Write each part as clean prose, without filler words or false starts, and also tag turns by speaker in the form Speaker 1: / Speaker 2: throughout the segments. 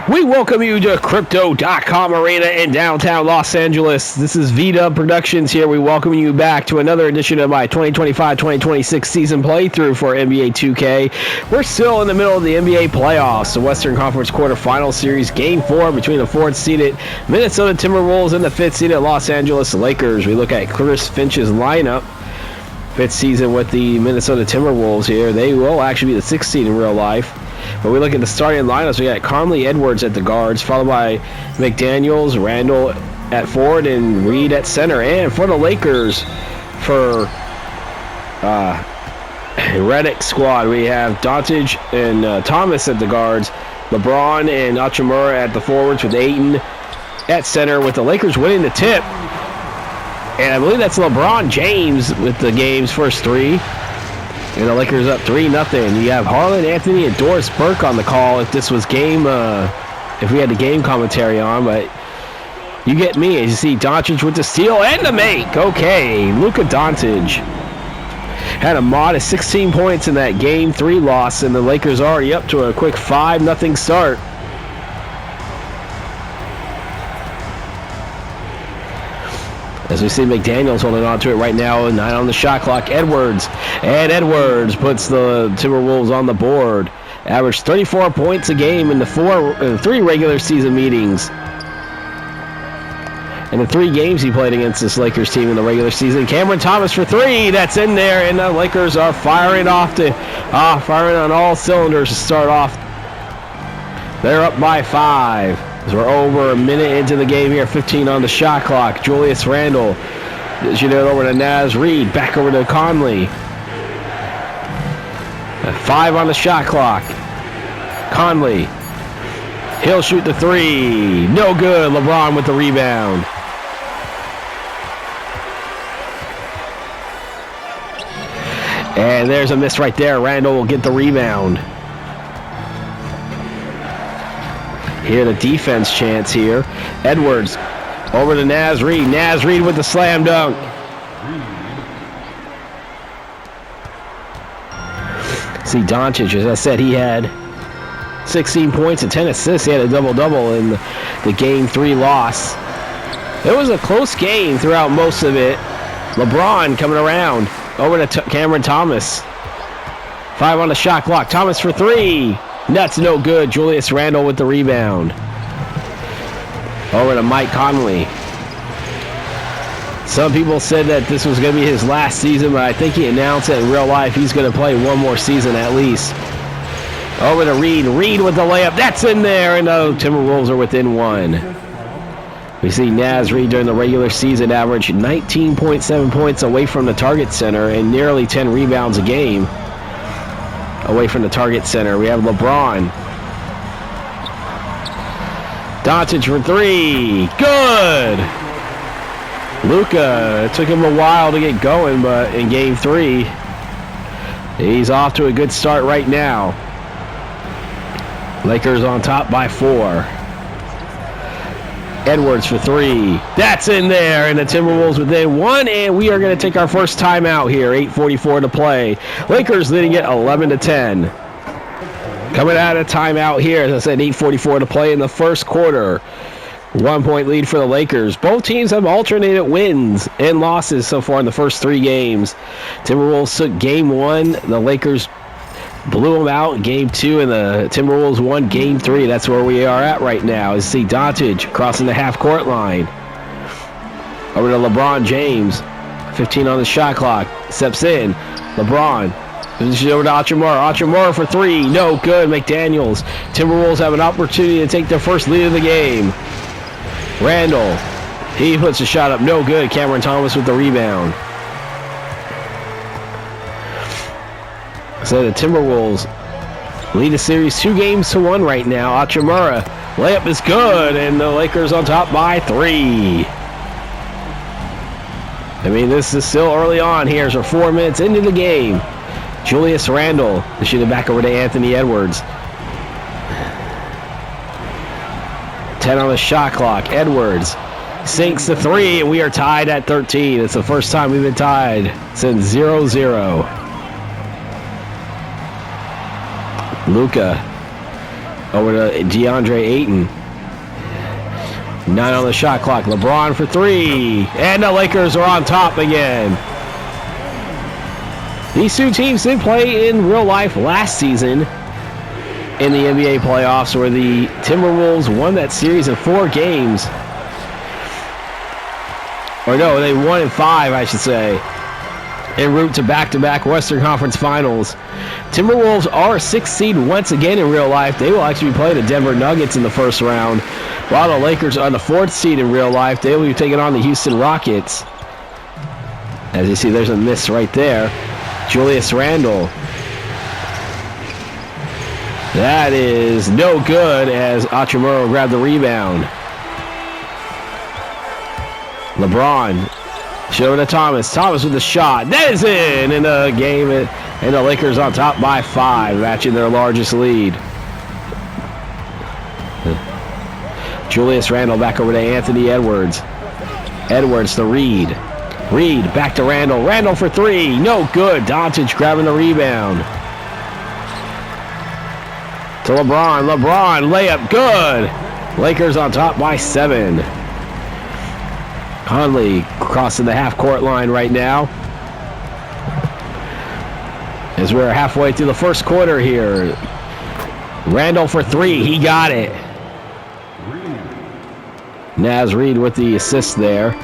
Speaker 1: We welcome you to Crypto.com Arena in downtown Los Angeles. This is vdubproductions here. We welcome you back to another edition of my 2025-2026 season playthrough for NBA 2K. We're still in the middle of the NBA playoffs, the Western Conference Quarterfinals series, Game 4 between the 4th-seeded Minnesota Timberwolves and the 5th-seeded Los Angeles Lakers. We look at Chris Finch's lineup. 5th season with the Minnesota Timberwolves here. They will actually be the 6th seed in real life. But we look at the starting lineups. We got Conley Edwards at the guards, followed by McDaniels, Randall at forward, and Reed at center. And for the Lakers, for Redick squad, we have Doncic and Thomas at the guards, LeBron and Hachimura at the forwards, with Ayton at center, with the Lakers winning the tip. And I believe that's LeBron James with the game's first three. And the Lakers up 3-0. You have Harlan Anthony and Doris Burke on the call if this was game, if we had the game commentary on. But you get me. As you see Doncic with the steal and the make. Okay, Luka Doncic had a modest 16 points in that Game 3 loss, and the Lakers already up to a quick 5-0 start. As we see McDaniels holding on to it right now, 9 on the shot clock. Edwards puts the Timberwolves on the board. Averaged 34 points a game in the 3 regular season meetings. In the 3 games he played against this Lakers team in the regular season. Cameron Thomas for 3, that's in there, and the Lakers are firing on all cylinders to start off. They're up by 5. As we're over a minute into the game here, 15 on the shot clock. Julius Randle, over to Naz Reid, back over to Conley. 5 on the shot clock. Conley, he'll shoot the 3. No good. LeBron with the rebound. And there's a miss right there. Randle will get the rebound. Here, the defense chance here. Edwards over to Naz Reid. Naz Reid with the slam dunk. See Doncic, as I said, he had 16 points and 10 assists. He had a double-double in the Game 3 loss. It was a close game throughout most of it. LeBron coming around over to Cameron Thomas. 5 on the shot clock. Thomas for 3. That's no good. Julius Randle with the rebound. Over to Mike Conley. Some people said that this was going to be his last season, but I think he announced that in real life he's going to play one more season at least. Over to Reed. Reed with the layup. That's in there, and the Timberwolves are within 1. We see Naz Reid during the regular season average 19.7 points away from the target center and nearly 10 rebounds a game. Away from the target center, we have LeBron. Doncic for 3. Good! Luka, it took him a while to get going, but in Game 3, he's off to a good start right now. Lakers on top by 4. Edwards for 3. That's in there, and the Timberwolves within 1, and we are going to take our first timeout here. 8:44 to play. Lakers leading it 11-10. Coming out of timeout here, as I said, 8:44 to play in the first quarter. 1-point lead for the Lakers. Both teams have alternated wins and losses so far in the first 3 games. Timberwolves took Game 1. The Lakers blew them out in Game 2, and the Timberwolves won Game 3. That's where we are at right now. As you see Doncic crossing the half-court line. Over to LeBron James. 15 on the shot clock. Steps in. LeBron. Position over to Hachimura. Hachimura for 3. No good. McDaniels. Timberwolves have an opportunity to take their first lead of the game. Randall. He puts a shot up. No good. Cameron Thomas with the rebound. So the Timberwolves lead the series 2-1 right now. Hachimura, layup is good, and the Lakers on top by 3. I mean, this is still early on here. So 4 minutes into the game. Julius Randle, they shoot it back over to Anthony Edwards. 10 on the shot clock. Edwards sinks the 3, and we are tied at 13. It's the first time we've been tied since 0-0. Luka Over to DeAndre Ayton. 9 on the shot clock. LeBron for 3. And the Lakers are on top again. These two teams did play in real life last season in the NBA playoffs, where the Timberwolves won that series in 4 games. Or no, they won in 5, I should say, en route to back-to-back Western Conference Finals. Timberwolves are a 6th seed once again in real life. They will actually play the Denver Nuggets in the first round, while the Lakers are the 4th seed in real life. They will be taking on the Houston Rockets. As you see, there's a miss right there. Julius Randle. That is no good, as Hachimura grabbed the rebound. LeBron. Showing to Thomas. Thomas with the shot. That is in the game. And the Lakers on top by 5, matching their largest lead. Julius Randle back over to Anthony Edwards. Edwards to Reed. Reed back to Randle. Randle for 3. No good. Doncic grabbing the rebound. To LeBron. LeBron layup good. Lakers on top by 7. Conley crossing the half-court line right now. As we're halfway through the first quarter here. Randle for 3. He got it. Naz Reid with the assist there.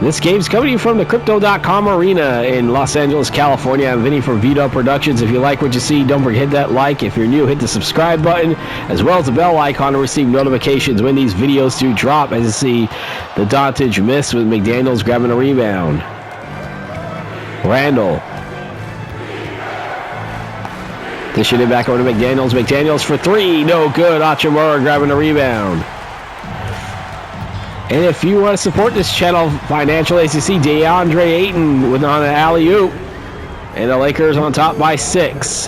Speaker 1: This game's coming to you from the Crypto.com Arena in Los Angeles, California. I'm Vinny from vdubproductions. If you like what you see, don't forget to hit that like. If you're new, hit the subscribe button, as well as the bell icon to receive notifications when these videos do drop. As you see, the Doncic miss with McDaniels grabbing a rebound. Randle. Dishing it back over to McDaniels. McDaniels for 3. No good. Hachimura grabbing a rebound. And if you want to support this channel financially, as you see, DeAndre Ayton with on an alley-oop. And the Lakers on top by 6.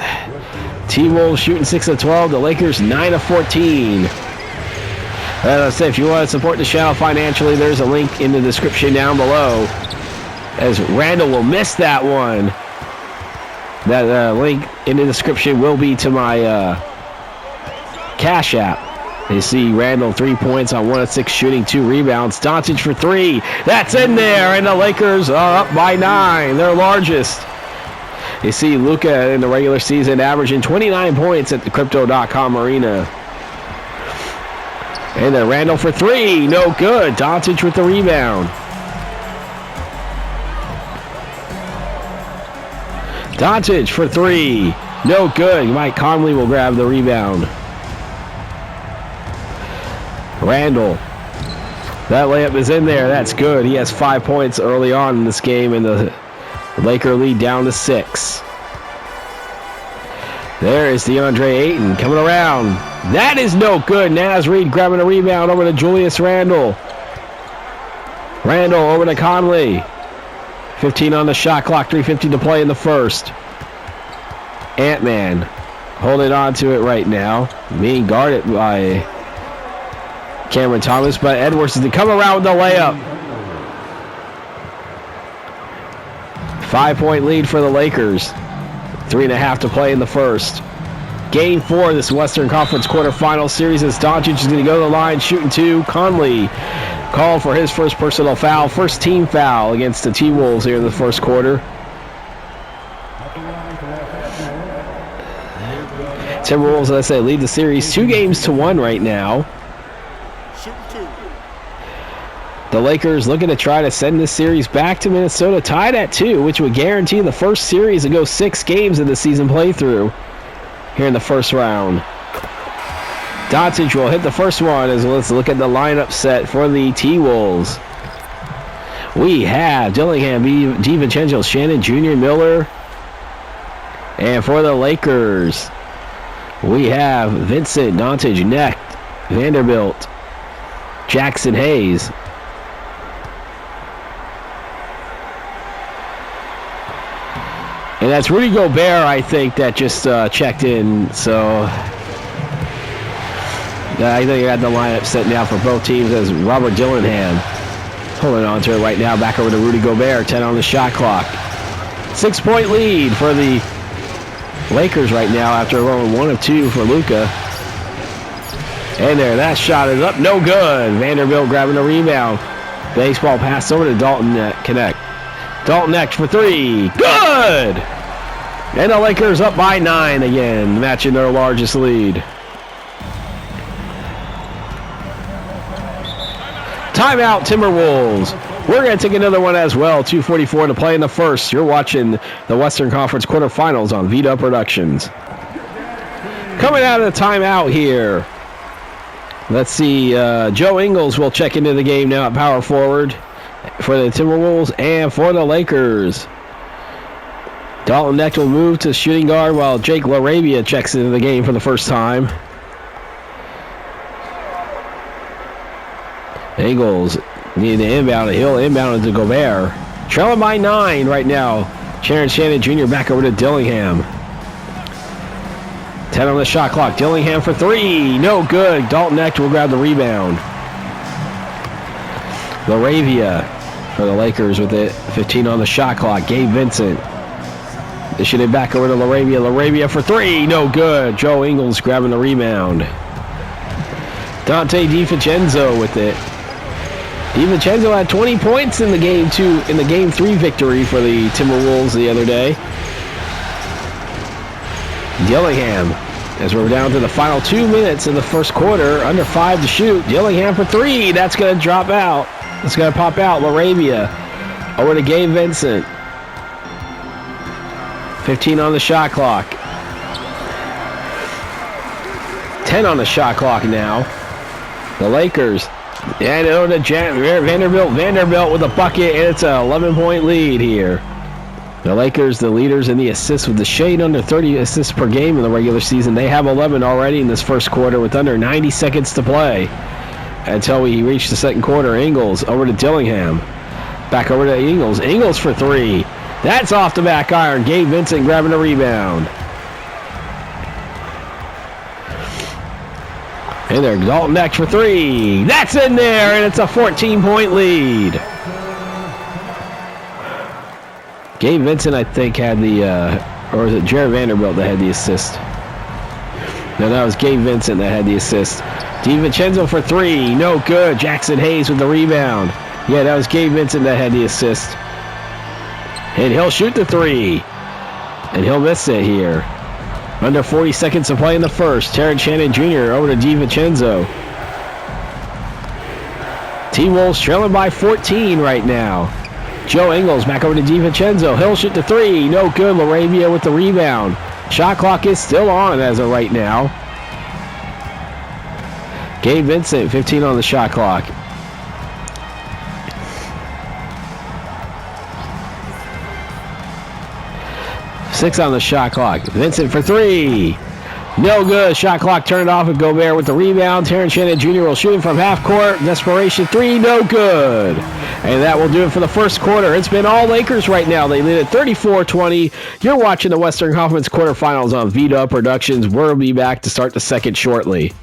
Speaker 1: T-Wolves shooting 6 of 12. The Lakers 9 of 14. As I said, if you want to support this channel financially, there's a link in the description down below. As Randle will miss that one. That link in the description will be to my Cash App. You see Randle 3 points on 1 of 6 shooting, 2 rebounds. Doncic for 3. That's in there, and the Lakers are up by 9, their largest. You see Luka in the regular season averaging 29 points at the Crypto.com Arena. And then Randle for 3. No good. Doncic with the rebound. Doncic for 3. No good. Mike Conley will grab the rebound. Randle. That layup is in there. That's good. He has 5 points early on in this game, and the Laker lead down to 6. There is DeAndre Ayton coming around. That is no good. Naz Reid grabbing a rebound over to Julius Randle. Randle over to Conley. 15 on the shot clock. 3:50 to play in the first. Ant-Man holding on to it right now. Being guarded by Cameron Thomas, but Edwards is to come around with the layup. 5-point lead for the Lakers. 3.5 to play in the first. Game 4 of this Western Conference Quarterfinals series, as Doncic is going to go to the line shooting 2. Conley called for his first personal foul, first team foul against the T-Wolves here in the first quarter. Timberwolves, as I said, lead the series 2-1 right now. The Lakers looking to try to send this series back to Minnesota, tied at 2, which would guarantee the first series to go 6 games in the season playthrough here in the first round. Doncic will hit the first one, as let's look at the lineup set for the T-Wolves. We have Dillingham, DiVincenzo, Shannon Jr., Miller. And for the Lakers, we have Vincent, Doncic, Neck, Vanderbilt, Jackson Hayes. And that's Rudy Gobert, I think, that just checked in. So I think I got the lineup set now for both teams, as Robert Dillingham holding on to it right now. Back over to Rudy Gobert, 10 on the shot clock. 6-point lead for the Lakers right now after going 1 of 2 for Luka. And there, that shot is up, no good. Vanderbilt grabbing the rebound. Baseball pass over to Dalton Connect. Dalton next for three, good! And the Lakers up by 9 again, matching their largest lead. Timeout, Timberwolves. We're going to take another one as well. 2:44 to play in the first. You're watching the Western Conference Quarterfinals on vdub Productions. Coming out of the timeout here. Let's see. Joe Ingles will check into the game now at power forward for the Timberwolves and for the Lakers. Dalton Necht will move to shooting guard while Jake LaRavia checks into the game for the first time. Ingles need to inbound. He'll inbound it to Gobert. Trailing by 9 right now. Terrence Shannon Jr. back over to Dillingham. 10 on the shot clock. Dillingham for three. No good. Dalton Necht will grab the rebound. LaRavia for the Lakers with it. 15 on the shot clock. Gabe Vincent. They should have back over to LaRavia. LaRavia for three. No good. Joe Ingles grabbing the rebound. Dante DiVincenzo with it. DiVincenzo had 20 points in the game Game 3 victory for the Timberwolves the other day. Dillingham, as we're down to the final 2 minutes in the first quarter, under 5 to shoot. Dillingham for three. That's going to drop out. It's going to pop out. LaRavia over to Gabe Vincent. 15 on the shot clock. 10 on the shot clock now. The Lakers. And over to Vanderbilt. Vanderbilt with a bucket, and it's an 11-point lead here. The Lakers, the leaders in the assists with the shade under 30 assists per game in the regular season. They have 11 already in this first quarter with under 90 seconds to play until we reach the second quarter. Ingles over to Dillingham. Back over to Ingles. Ingles for three. That's off the back iron. Gabe Vincent grabbing the rebound. And there, Dalton Necht for three. That's in there, and it's a 14-point lead. Gabe Vincent, I think, had the, or was it Jared Vanderbilt that had the assist? No, that was Gabe Vincent that had the assist. DiVincenzo for three. No good. Jackson Hayes with the rebound. Yeah, that was Gabe Vincent that had the assist. And he'll shoot the three. And he'll miss it here. Under 40 seconds to play in the first. Terrence Shannon Jr. over to DiVincenzo. T-Wolves trailing by 14 right now. Joe Ingles back over to DiVincenzo. He'll shoot the three. No good. LaRavia with the rebound. Shot clock is still on as of right now. Gabe Vincent, 15 on the shot clock. Six on the shot clock. Vincent for three. No good. Shot clock turned off with Gobert with the rebound. Terrence Shannon Jr. will shoot from half court. Desperation three. No good. And that will do it for the first quarter. It's been all Lakers right now. They lead at 34-20. You're watching the Western Conference Quarterfinals on vdub Productions. We'll be back to start the second shortly.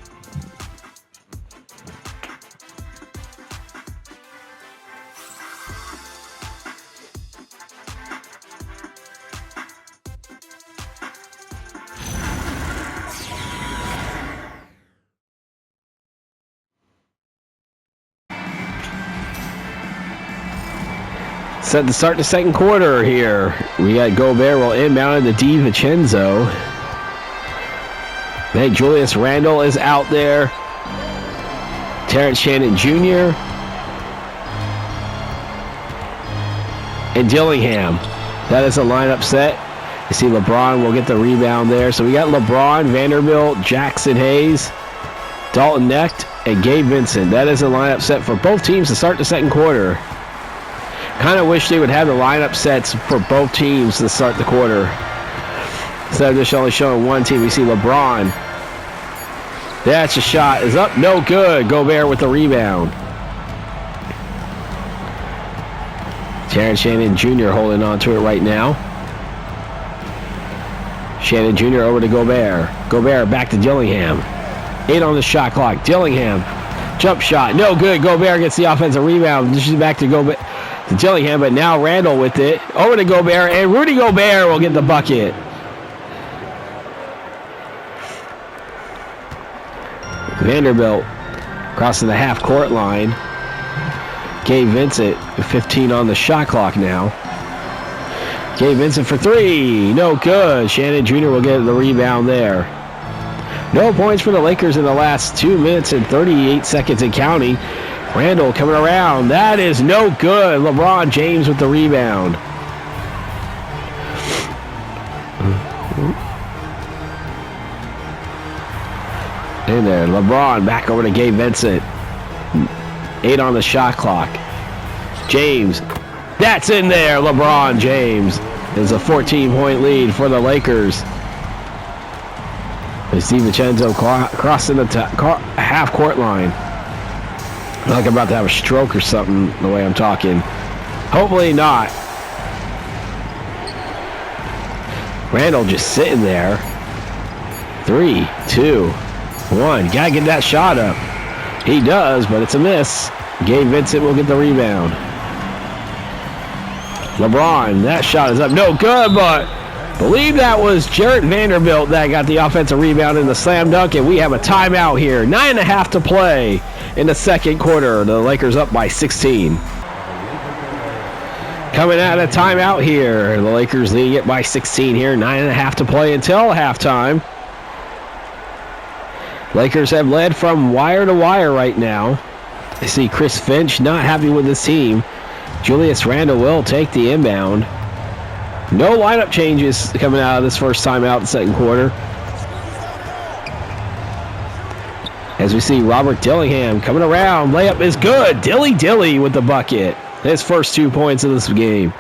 Speaker 1: Set to start the second quarter here. We got Gobert will inbound to DiVincenzo. Hey, Julius Randle is out there. Terrence Shannon Jr. and Dillingham. That is a lineup set. You see LeBron will get the rebound there. So we got LeBron, Vanderbilt, Jackson Hayes, Dalton Necht, and Gabe Vincent. That is a lineup set for both teams to start the second quarter. Kind of wish they would have the lineup sets for both teams to start the quarter. Instead of just only showing one team, we see LeBron. That's a shot. Is up. No good. Gobert with the rebound. Terrence Shannon Jr. holding on to it right now. Shannon Jr. over to Gobert. Gobert back to Dillingham. 8 on the shot clock. Dillingham. Jump shot. No good. Gobert gets the offensive rebound. This is back to Gobert. To Dillingham, but now Randall with it. Over to Gobert, and Rudy Gobert will get the bucket. Vanderbilt crossing the half-court line. Gabe Vincent, 15 on the shot clock now. Gabe Vincent for three. No good. Shannon Jr. will get the rebound there. No points for the Lakers in the last 2 minutes and 38 seconds and counting. Randall coming around. That is no good. LeBron James with the rebound. In there. LeBron back over to Gabe Vincent. 8 on the shot clock. James. That's in there. LeBron James. There's a 14-point lead for the Lakers. Steve DiVincenzo crossing the half-court line. Like I'm about to have a stroke or something the way I'm talking. Hopefully not. Randall just sitting there. 3, 2, 1. Gotta get that shot up. He does, but it's a miss. Gabe Vincent will get the rebound. LeBron, that shot is up. No good, but I believe that was Jarrett Vanderbilt that got the offensive rebound in the slam dunk, and we have a timeout here. 9.5 to play in the second quarter. The Lakers up by 16. Coming out of timeout here. The Lakers leading it by 16 here. 9.5 to play until halftime. Lakers have led from wire to wire right now. I see Chris Finch not happy with his team. Julius Randle will take the inbound. No lineup changes coming out of this first timeout in the second quarter. As we see Robert Dillingham coming around. Layup is good. Dilly with the bucket. His first 2 points of this game.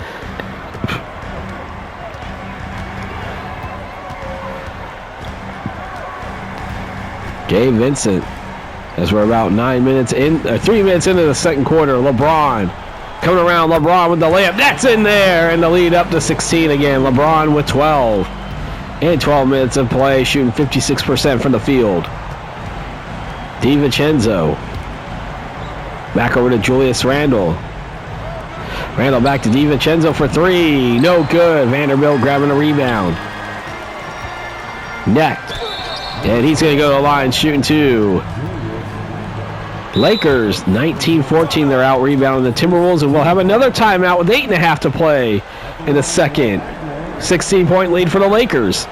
Speaker 1: Gabe Vincent, as we're about 3 minutes into the second quarter. LeBron coming around. LeBron with the layup. That's in there, and the lead up to 16 again. LeBron with 12. And 12 minutes of play, shooting 56% from the field. DiVincenzo. Back over to Julius Randle. Randle back to DiVincenzo for three. No good. Vanderbilt grabbing a rebound. Necked. And he's going to go to the line shooting two. Lakers 19-14. They're out rebounding the Timberwolves, and we'll have another timeout with 8.5 to play in the second. 16-point lead for the Lakers.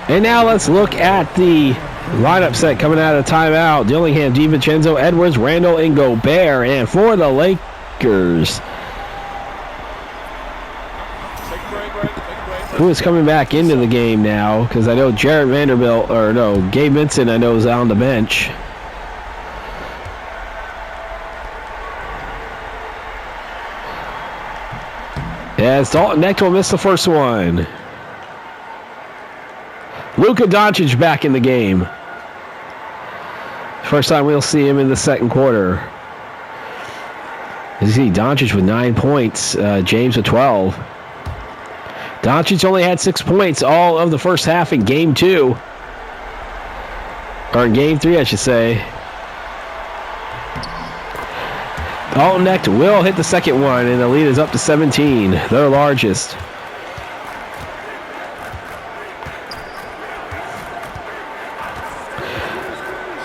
Speaker 1: And now let's look at the lineup set coming out of timeout. Dillingham, DiVincenzo, Edwards, Randle, and Gobert. And for the Lakers, who is coming back into the game now? Because I know Gabe Vincent I know is on the bench. As Dalton Knecht will miss the first one. Luka Doncic back in the game. First time we'll see him in the second quarter. You see Doncic with 9 points, James with 12. Doncic only had 6 points all of the first half in game 2. Or in game 3, I should say. Dalton Knecht will hit the second one, and the lead is up to 17, their largest.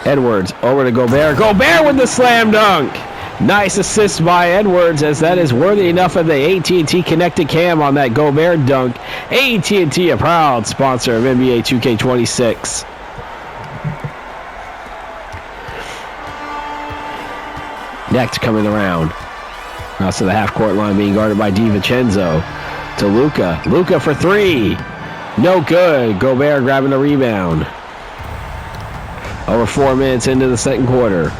Speaker 1: Edwards over to Gobert. Gobert with the slam dunk. Nice assist by Edwards, as that is worthy enough of the AT&T connected cam on that Gobert dunk. AT&T, a proud sponsor of NBA 2K26. Next coming around. Across to the half-court line, being guarded by DiVincenzo. To Luka. Luka for three. No good. Gobert grabbing the rebound. Over 4 minutes into the second quarter.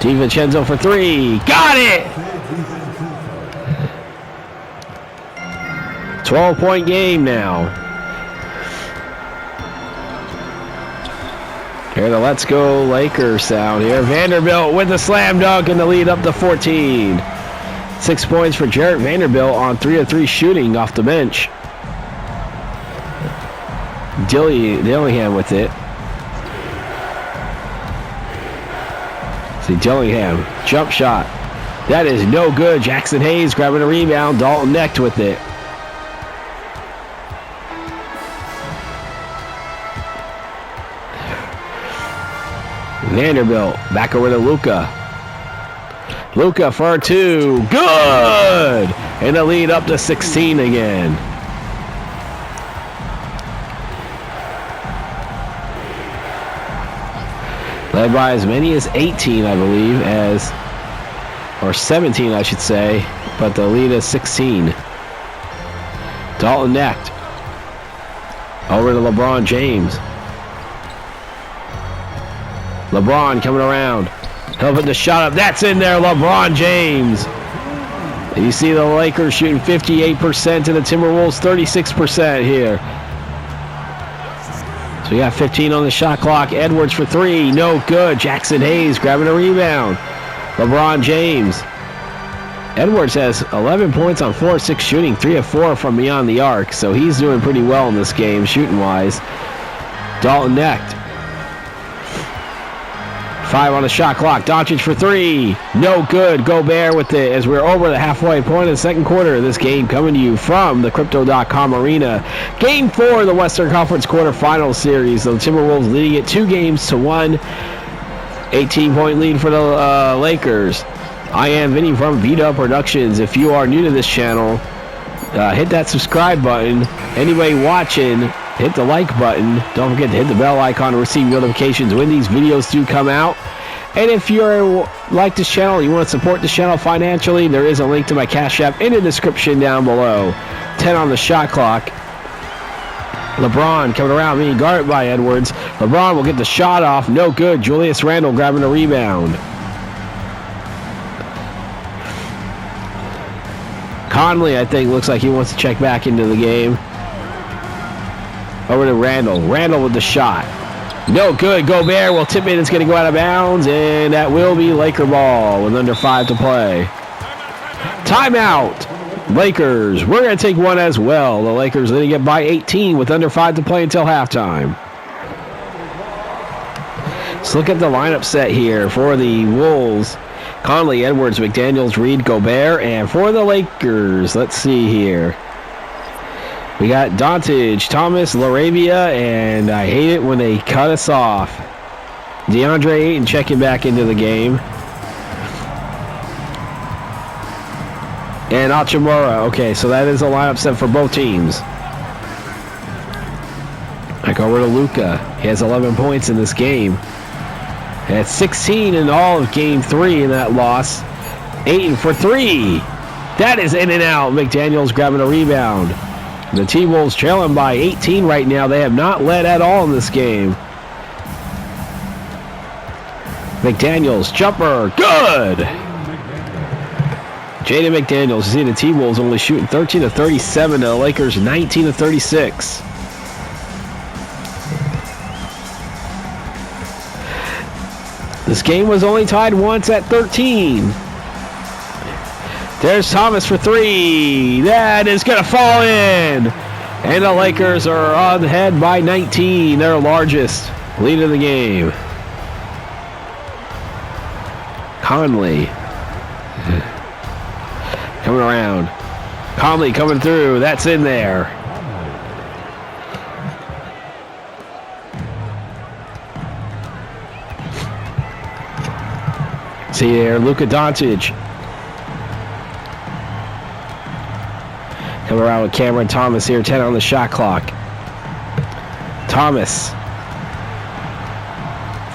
Speaker 1: DiVincenzo for three. Got it! 12-point game now. Here the Let's Go Lakers sound here. Vanderbilt with the slam dunk and the lead up to 14. 6 points for Jarrett Vanderbilt on 3 of 3 shooting off the bench. Dillingham with it. See Dillingham, jump shot. That is no good. Jackson Hayes grabbing a rebound. Dalton Knecht with it. Vanderbilt back over to Luka. Luka for 2. Good! And the lead up to 16 again. Led by as many as 18, I believe, or 17, I should say. But the lead is 16. Dalton Knecht. Over to LeBron James. LeBron coming around. He'll put the shot up. That's in there, LeBron James. And you see the Lakers shooting 58% and the Timberwolves 36% here. So we got 15 on the shot clock. Edwards for 3. No good. Jackson Hayes grabbing a rebound. LeBron James. Edwards has 11 points on 4 of 6 shooting, 3 of 4 from beyond the arc. So he's doing pretty well in this game, shooting-wise. Dalton Knecht. 5 on the shot clock. Doncic for 3. No good. Gobert with it as we're over the halfway point of the second quarter of this game, coming to you from the Crypto.com Arena. Game 4 of the Western Conference Quarterfinals series. The Timberwolves leading it 2-1. 18-point lead for the Lakers. I am Vinny from vdubproductions. If you are new to this channel, hit that subscribe button. Anybody watching, hit the like button. Don't forget to hit the bell icon to receive notifications when these videos do come out. And if you like this channel, you want to support this channel financially, there is a link to my Cash App in the description down below. 10 on the shot clock. LeBron coming around, being guarded by Edwards. LeBron will get the shot off. No good. Julius Randle grabbing the rebound. Conley, I think, looks like he wants to check back into the game. Over to Randle. Randle with the shot. No good. Gobert will tip it. It's going to go out of bounds, and that will be Laker ball with under 5 to play. Timeout. Lakers. We're going to take one as well. The Lakers leading it by 18 with under 5 to play until halftime. Let's look at the lineup set here for the Wolves. Conley, Edwards, McDaniels, Reed, Gobert, and for the Lakers, let's see here. We got Doncic, Thomas, LaRavia, and I hate it when they cut us off. DeAndre Ayton checking back into the game. And Hachimura. Okay, so that is a lineup set for both teams. Back over to Luka. He has 11 points in this game. At 16 in all of Game 3 in that loss. Ayton for 3. That is in and out. McDaniels grabbing a rebound. The T-Wolves trailing by 18 right now. They have not led at all in this game. McDaniels, jumper, good! Jaden McDaniels, you see the T-Wolves only shooting 13 of 37 to the Lakers 19 of 36. This game was only tied once at 13. There's Thomas for 3. That is going to fall in. And the Lakers are on ahead by 19. Their largest lead of the game. Conley. Coming around. Conley coming through. That's in there. See there, Luka Doncic. Coming around with Cameron Thomas here, 10 on the shot clock. Thomas.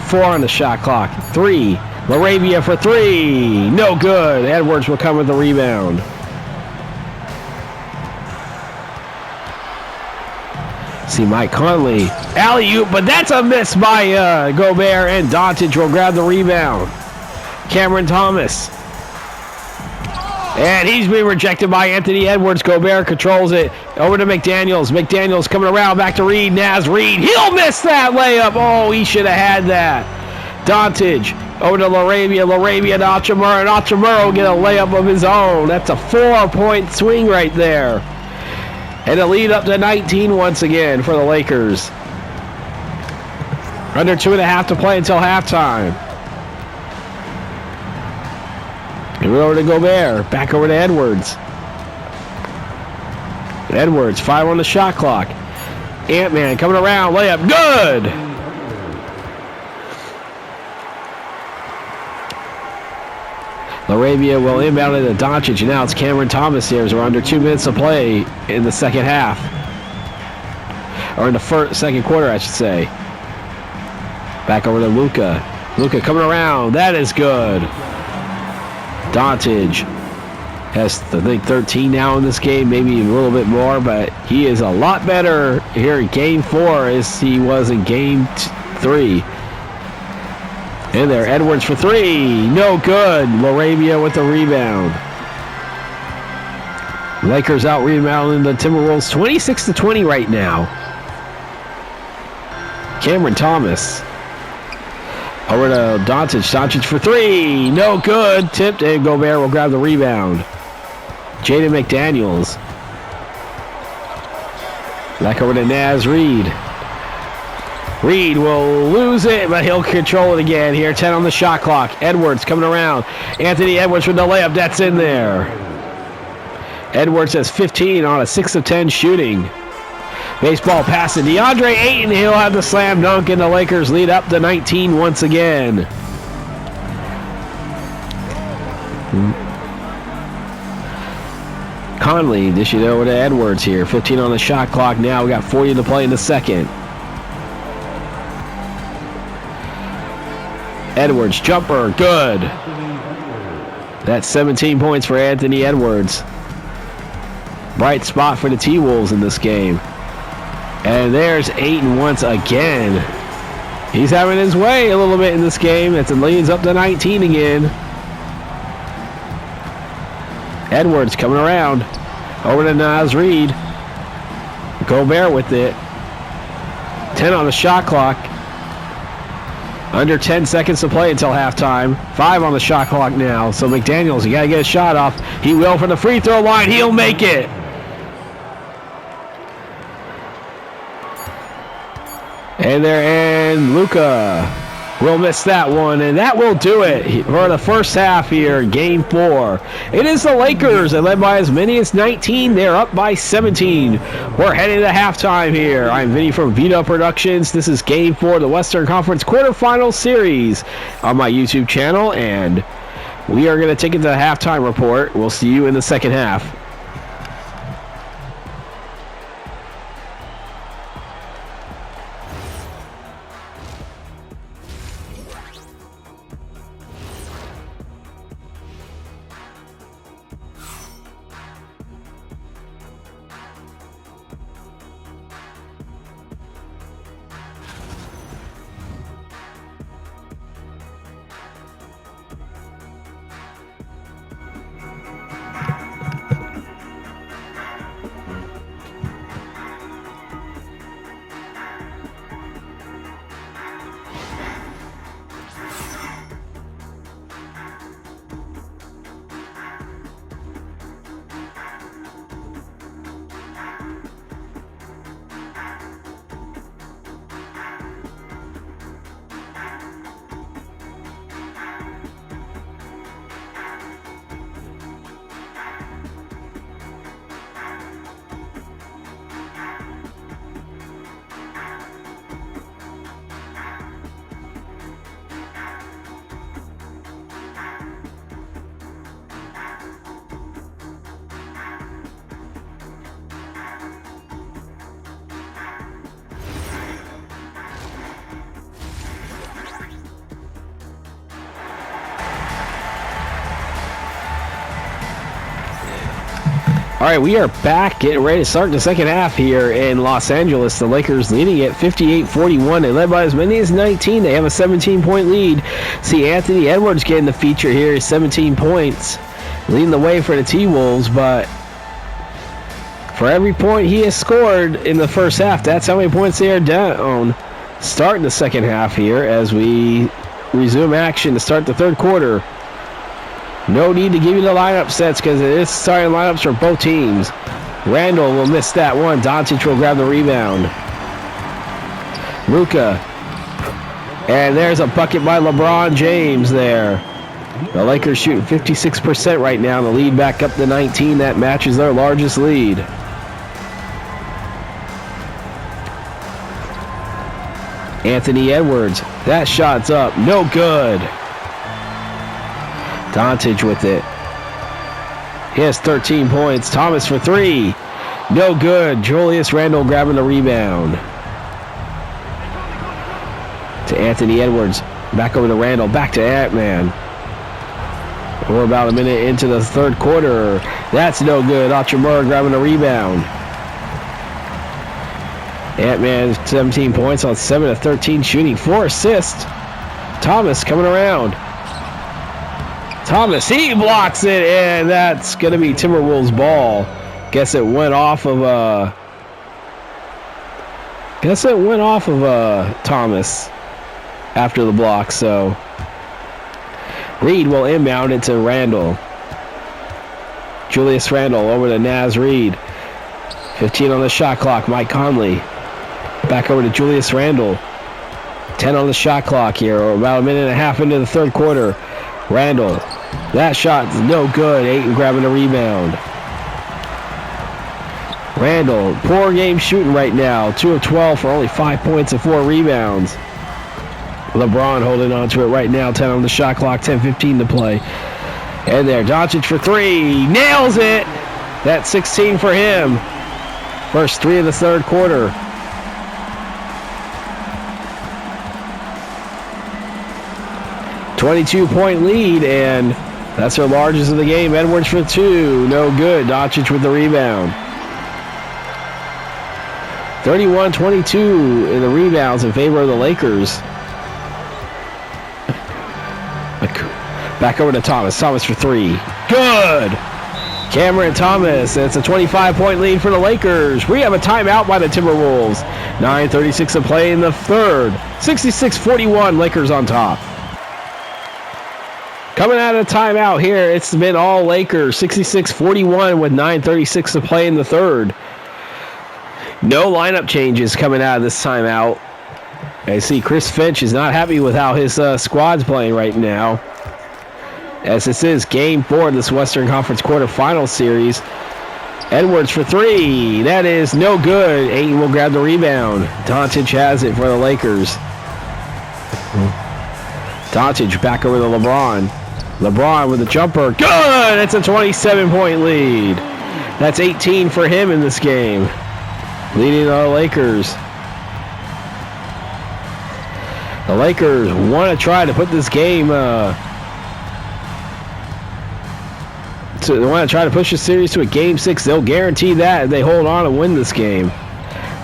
Speaker 1: 4 on the shot clock. 3. LaRavia for 3. No good. Edwards will come with the rebound. See Mike Conley. Alley-oop, but that's a miss by Gobert, and Doncic will grab the rebound. Cameron Thomas. And he's being rejected by Anthony Edwards. Gobert controls it. Over to McDaniels. McDaniels coming around. Back to Reed. Naz Reed. He'll miss that layup. Oh, he should have had that. Doncic. Over to LaRavia. LaRavia to Hachimura. And Hachimura will get a layup of his own. That's a 4-point swing right there. And a lead up to 19 once again for the Lakers. Under 2.5 to play until halftime. Give it over to Gobert. Back over to Edwards. Edwards, 5 on the shot clock. Ant-Man coming around. Layup. Good! Laravia will inbound it to Doncic, and now it's Cameron Thomas here as we're under 2 minutes to play in the second half. Or in the second quarter, I should say. Back over to Luka. Luka coming around. That is good. Doncic has, I think, 13 now in this game, maybe a little bit more, but he is a lot better here in Game 4 as he was in Game 3. In there, Edwards for 3. No good. Laravia with the rebound. Lakers out rebounding the Timberwolves 26-20 right now. Cameron Thomas. Over to Doncic. Doncic for 3. No good. Tipped, and Gobert will grab the rebound. Jaden McDaniels. Back over to Naz Reid. Reed will lose it, but he'll control it again here. 10 on the shot clock. Edwards coming around. Anthony Edwards with the layup. That's in there. Edwards has 15 on a 6 of 10 shooting. Baseball pass to DeAndre Ayton. He'll have the slam dunk, and the Lakers lead up to 19 once again. Conley dishes it over to Edwards here. 15 on the shot clock now. We got 40 to play in the second. Edwards, jumper, good. That's 17 points for Anthony Edwards. Bright spot for the T-Wolves in this game. And there's Ayton once again. He's having his way a little bit in this game. It leads up to 19 again. Edwards coming around. Over to Naz Reid. Gobert with it. 10 on the shot clock. Under 10 seconds to play until halftime. 5 on the shot clock now. So McDaniels, you got to get a shot off. He will from the free throw line. He'll make it. And Luka will miss that one, and that will do it for the first half here, Game 4. It is the Lakers that led by as many as 19. They're up by 17. We're heading to halftime here. I'm Vinny from vdubproductions. This is Game 4 of the Western Conference Quarterfinals series on my YouTube channel, and we are going to take it to the halftime report. We'll see you in the second half. All right, we are back, getting ready to start the second half here in Los Angeles. The Lakers leading at 58-41. They led by as many as 19. They have a 17-point lead. See Anthony Edwards getting the feature here, 17 points, leading the way for the T-Wolves. But for every point he has scored in the first half, that's how many points they are down. Starting the second half here as we resume action to start the third quarter. No need to give you the lineup sets because it is starting lineups for both teams. Randall will miss that one. Doncic will grab the rebound. Luka. And there's a bucket by LeBron James there. The Lakers shooting 56% right now. The lead back up to 19. That matches their largest lead. Anthony Edwards. That shot's up. No good. Doncic with it. He has 13 points. Thomas for three. No good. Julius Randle grabbing the rebound. To Anthony Edwards. Back over to Randle. Back to Ant-Man. We're about a minute into the third quarter. That's no good. Hachimura grabbing the rebound. Ant-Man 17 points on 7 of 13 shooting. 4 assists. Thomas coming around. Thomas, he blocks it, and that's going to be Timberwolves ball. Guess it went off of Thomas after the block. So Reed will inbound it to Randle. Julius Randle over to Naz Reed. 15 on the shot clock. Mike Conley back over to Julius Randle. 10 on the shot clock here. Or about a minute and a half into the third quarter. Randle. That shot is no good. Ayton grabbing the rebound. Randle, poor game shooting right now. 2 of 12 for only 5 points and 4 rebounds. LeBron holding on to it right now. 10 on the shot clock. 10:15 to play. And there, Doncic for three. Nails it. That's 16 for him. First 3 of the third quarter. .22 lead, and that's their largest of the game. Edwards for 2. No good. Doncic with the rebound. 31-22 in the rebounds in favor of the Lakers. Back over to Thomas. Thomas for 3. Good. Cameron Thomas. It's a 25-point lead for the Lakers. We have a timeout by the Timberwolves. 9:36 to play in the third. 66-41. Lakers on top. Coming out of timeout here, it's been all Lakers. 66-41 with 9:36 to play in the third. No lineup changes coming out of this timeout. I see Chris Finch is not happy with how his squad's playing right now. As this is Game 4 of this Western Conference Quarterfinals series. Edwards for 3. That is no good. Ayton will grab the rebound. Doncic has it for the Lakers. Doncic back over to LeBron. LeBron with a jumper. Good! It's a 27-point lead. That's 18 for him in this game. Leading the Lakers. The Lakers want to try to put this game... they want to try to push the series to a Game 6. They'll guarantee that if they hold on and win this game.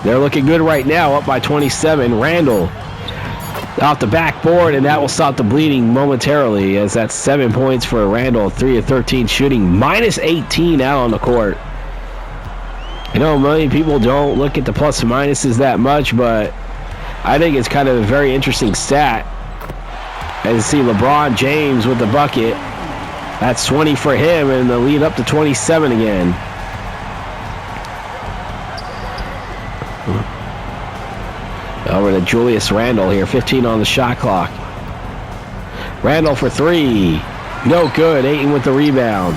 Speaker 1: They're looking good right now, up by 27. Randle off the backboard, and that will stop the bleeding momentarily, as that's 7 points for Randle. 3 of 13 shooting, minus 18 out on the court. You know, many people don't look at the plus and minuses that much, but I think it's kind of a very interesting stat. As you see LeBron James with the bucket. That's 20 for him, and the lead up to 27 again. Over to Julius Randle here, 15 on the shot clock. Randle for 3. No good. Ayton with the rebound.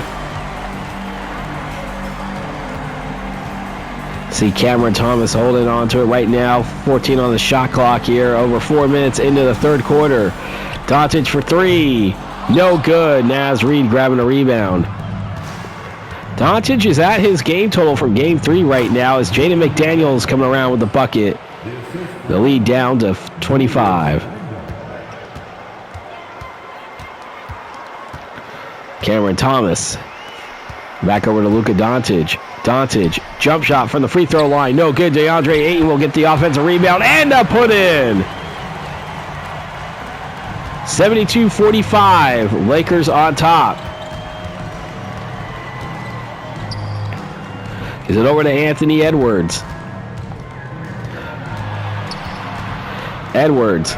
Speaker 1: See Cameron Thomas holding on to it right now. 14 on the shot clock here. Over 4 minutes into the third quarter. Doncic for 3. No good. Naz Reed grabbing a rebound. Doncic is at his game total from Game 3 right now as Jaden McDaniels coming around with the bucket. The lead down to 25. Cameron Thomas. Back over to Luka Doncic. Doncic, jump shot from the free throw line. No good. DeAndre Ayton will get the offensive rebound and a put in. 72-45. Lakers on top. Is it over to Anthony Edwards? Edwards.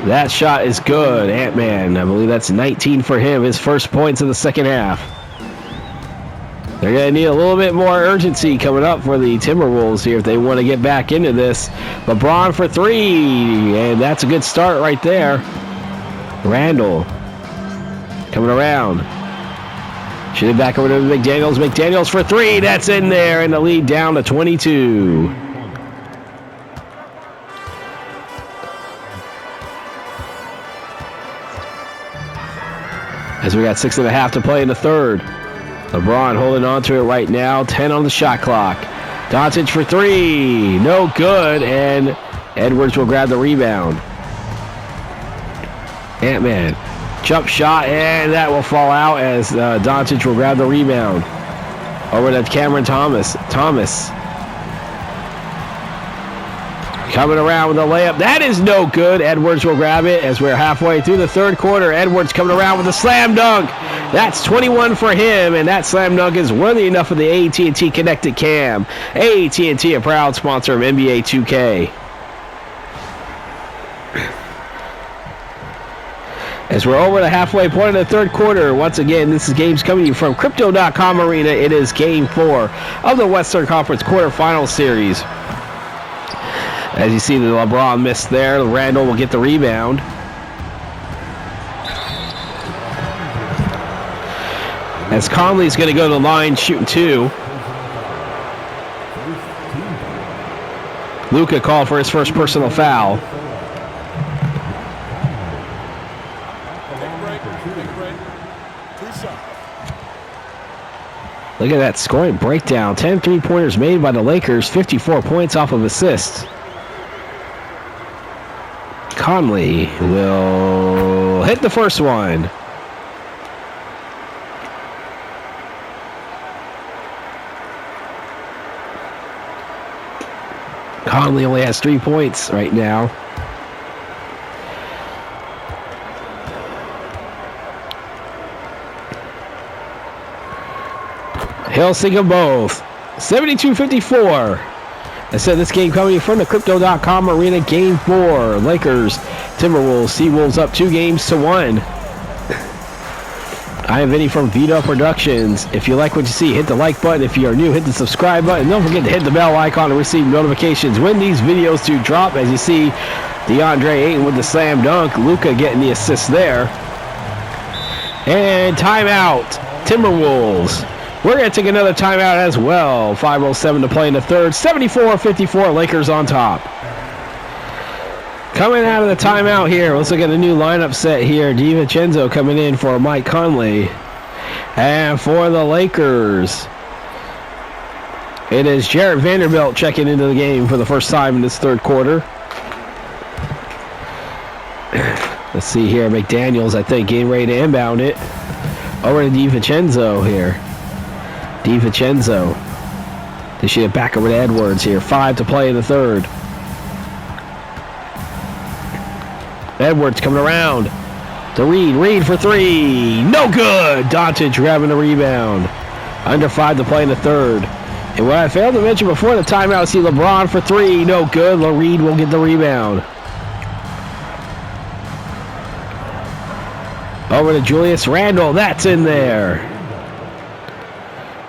Speaker 1: That shot is good. Ant-Man, I believe that's 19 for him. His first points of the second half. They're going to need a little bit more urgency coming up for the Timberwolves here if they want to get back into this. LeBron for 3, and that's a good start right there. Randle coming around. Shoot it back over to McDaniels. McDaniels for 3. That's in there, and the lead down to 22. as we got 6.5 to play in the third. LeBron holding on to it right now. 10 on the shot clock. Doncic for three. No good, and Edwards will grab the rebound. Ant-Man. Jump shot, and that will fall out as Doncic will grab the rebound. Over to Cameron Thomas. Coming around with a layup. That is no good. Edwards will grab it as we're halfway through the third quarter. Edwards coming around with a slam dunk. That's 21 for him, and that slam dunk is worthy enough of the AT&T Connected Cam. AT&T, a proud sponsor of NBA 2K. As we're over the halfway point of the third quarter, once again, this is games coming to you from Crypto.com Arena. It is Game 4 of the Western Conference Quarterfinals series. As you see, the LeBron missed there. Randall will get the rebound. As Conley's going to go to the line shooting two. Luka called for his first personal foul. Look at that scoring breakdown. 10 three-pointers made by the Lakers, 54 points off of assists. Conley will hit the first one. Conley only has 3 points right now. He'll sink them both. 72-54. I said this game coming from the Crypto.com Arena, Game 4. Lakers, Timberwolves, Seawolves up 2-1. I am Vinny from vdubproductions. If you like what you see, hit the like button. If you are new, hit the subscribe button. Don't forget to hit the bell icon to receive notifications when these videos do drop. As you see, DeAndre Ayton with the slam dunk. Luka getting the assist there. And timeout, Timberwolves. We're going to take another timeout as well. 5:07 to play in the third. 74-54, Lakers on top. Coming out of the timeout here, let's look at the new lineup set here. DiVincenzo coming in for Mike Conley. And for the Lakers, it is Jarrett Vanderbilt checking into the game for the first time in this third quarter. Let's see here. McDaniels, I think, getting ready to inbound it. Over to DiVincenzo here. DiVincenzo. They should have back over to Edwards here. 5 to play in the third. Edwards coming around to Reed. Reed for three. No good. Doncic grabbing the rebound. Under 5 to play in the third. And what I failed to mention before the timeout, see LeBron for three. No good. Reed will get the rebound. Over to Julius Randle. That's in there.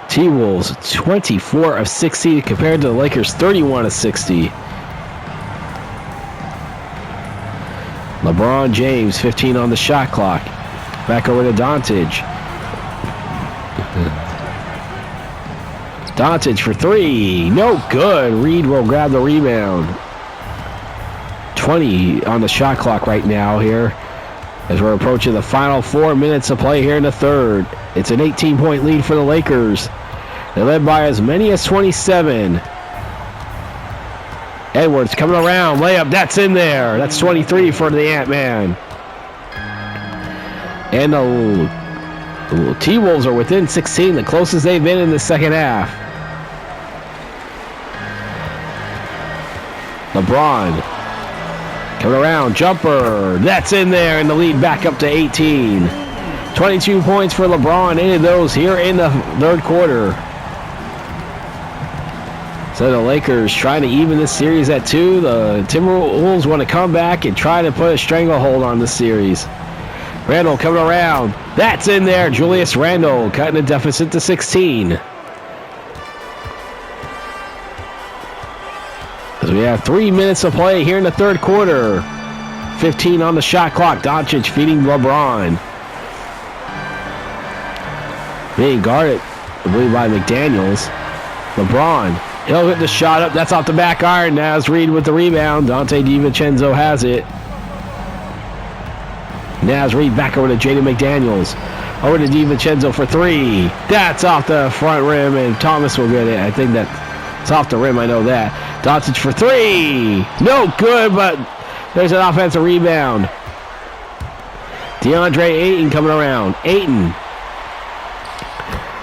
Speaker 1: T-Wolves 24 of 60 compared to the Lakers 31 of 60. LeBron James 15 on the shot clock. Back over to Doncic. Doncic for three. No good. Reed will grab the rebound. 20 on the shot clock right now here as we're approaching the final 4 minutes of play here in the third. It's an 18-point lead for the Lakers. They're led by as many as 27. Edwards coming around. Layup. That's in there. That's 23 for the Ant-Man. And the T-Wolves are within 16, the closest they've been in the second half. LeBron coming around. Jumper. That's in there. And the lead back up to 18. 22 points for LeBron. 8 of those here in the third quarter. So the Lakers trying to even this series at 2. The Timberwolves want to come back and try to put a stranglehold on this series. Randall coming around. That's in there. Julius Randle cutting the deficit to 16. As we have 3 minutes of play here in the third quarter. 15 on the shot clock. Doncic feeding LeBron. Being guarded, I believe, by McDaniels. LeBron. He'll get the shot up. That's off the back iron. Naz Reed with the rebound. Dante DiVincenzo has it. Naz Reed back over to Jaden McDaniels. Over to DiVincenzo for three. That's off the front rim, and Thomas will get it. I think that's off the rim. I know that. Doncic for three. No good, but there's an offensive rebound. DeAndre Ayton coming around. Ayton.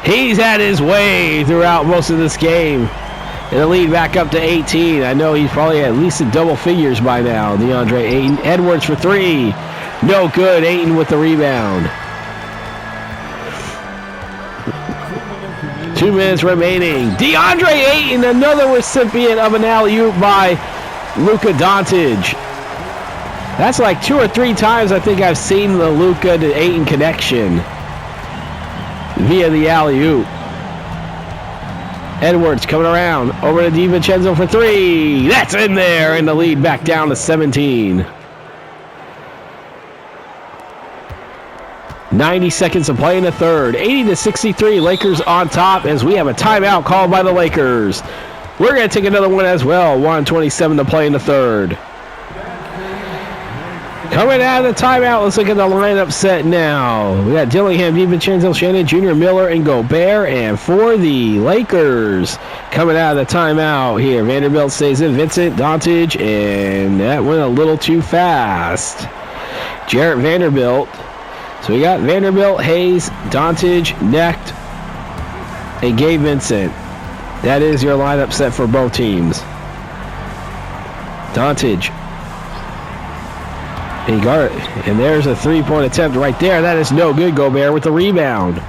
Speaker 1: He's had his way throughout most of this game. And the lead back up to 18. I know he's probably at least in double figures by now. DeAndre Ayton. Edwards for three. No good. Ayton with the rebound. 2 minutes remaining. DeAndre Ayton, another recipient of an alley-oop by Luka Doncic. That's like 2 or 3 times I think I've seen the Luka to Ayton connection via the alley-oop. Edwards coming around. Over to DiVincenzo for three. That's in there, and the lead back down to 17. 90 seconds to play in the third. 80-63, Lakers on top as we have a timeout called by the Lakers. We're going to take another one as well. 1:27 to play in the third. Coming out of the timeout, let's look at the lineup set now. We got Dillingham, DiVincenzo, Shannon Jr., Miller, and Gobert. And for the Lakers, coming out of the timeout here, Vanderbilt stays in, Vincent, Doncic, and that went a little too fast. Jarrett Vanderbilt. So we got Vanderbilt, Hayes, Doncic, Knecht, and Gabe Vincent. That is your lineup set for both teams. Doncic. And there's a three-point attempt right there. That is no good. Gobert with the rebound.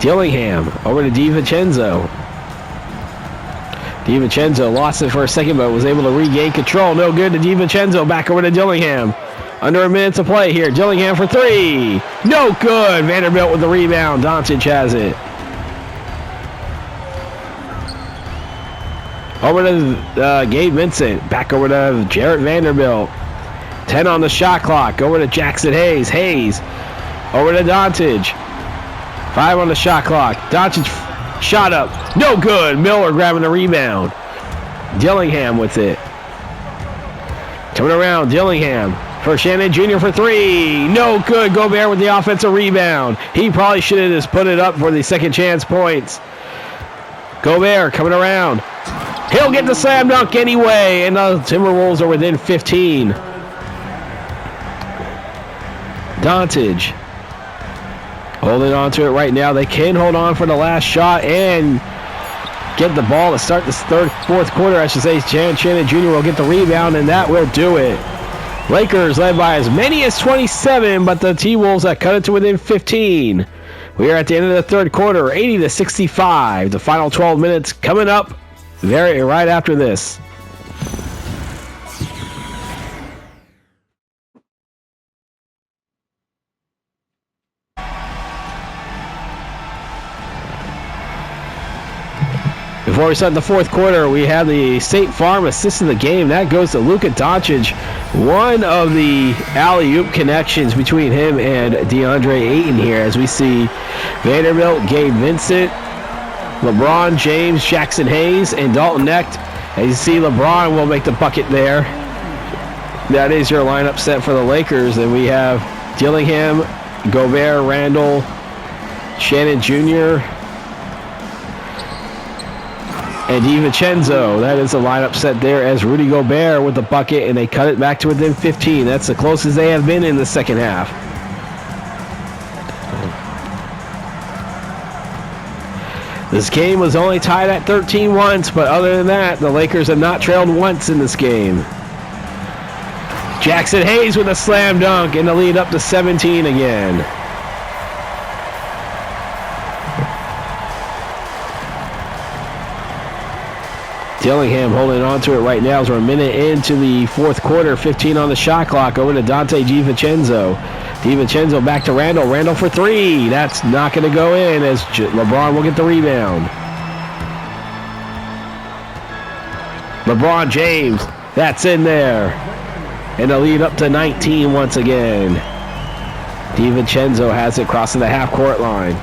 Speaker 1: Dillingham over to DiVincenzo. DiVincenzo lost it for a second, but was able to regain control. No good to DiVincenzo. Back over to Dillingham. Under a minute to play here. Dillingham for three. No good. Vanderbilt with the rebound. Doncic has it. Over to Gabe Vincent. Back over to Jarrett Vanderbilt. 10 on the shot clock. Over to Jackson Hayes. Hayes. Over to Doncic. 5 on the shot clock. Doncic shot up. No good. Miller grabbing the rebound. Dillingham with it. Coming around. Dillingham. For Shannon Jr. for three. No good. Gobert with the offensive rebound. He probably should have just put it up for the second chance points. Gobert coming around. He'll get the slam dunk anyway. And the Timberwolves are within 15. Doncic holding on to it right now. They can hold on for the last shot and get the ball to start this fourth quarter. I should say Shannon Jr. will get the rebound, and that will do it. Lakers led by as many as 27, but the T-Wolves have cut it to within 15. We are at the end of the third quarter, 80-65. The final 12 minutes coming up right after this. Before we start the fourth quarter, we have the State Farm assist of the game. That goes to Luka Doncic. One of the alley-oop connections between him and DeAndre Ayton here, as we see Vanderbilt, Gabe Vincent, LeBron James, Jackson Hayes, and Dalton Knecht. As you see, LeBron will make the bucket there. That is your lineup set for the Lakers. And we have Dillingham, Gobert, Randall, Shannon Jr., and DiVincenzo. That is the lineup set there as Rudy Gobert with the bucket, and they cut it back to within 15. That's the closest they have been in the second half. This game was only tied at 13 once, but other than that, the Lakers have not trailed once in this game. Jackson Hayes with a slam dunk and the lead up to 17 again. Dillingham holding on to it right now as we're a minute into the fourth quarter. 15 on the shot clock. Over to Dante DiVincenzo. DiVincenzo back to Randall. Randall for three. That's not going to go in as LeBron will get the rebound. LeBron James. That's in there. And the lead up to 19 once again. DiVincenzo has it crossing the half-court line.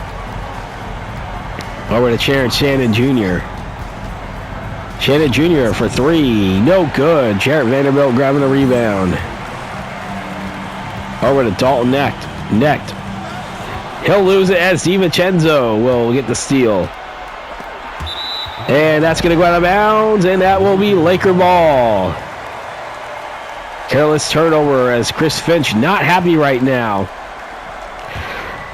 Speaker 1: Over to Shannon Jr. Shannon Jr. for three. No good. Jarrett Vanderbilt grabbing the rebound. Over to Dalton Necht. He'll lose it as DiVincenzo will get the steal. And that's going to go out of bounds, and that will be Laker ball. Careless turnover as Chris Finch not happy right now.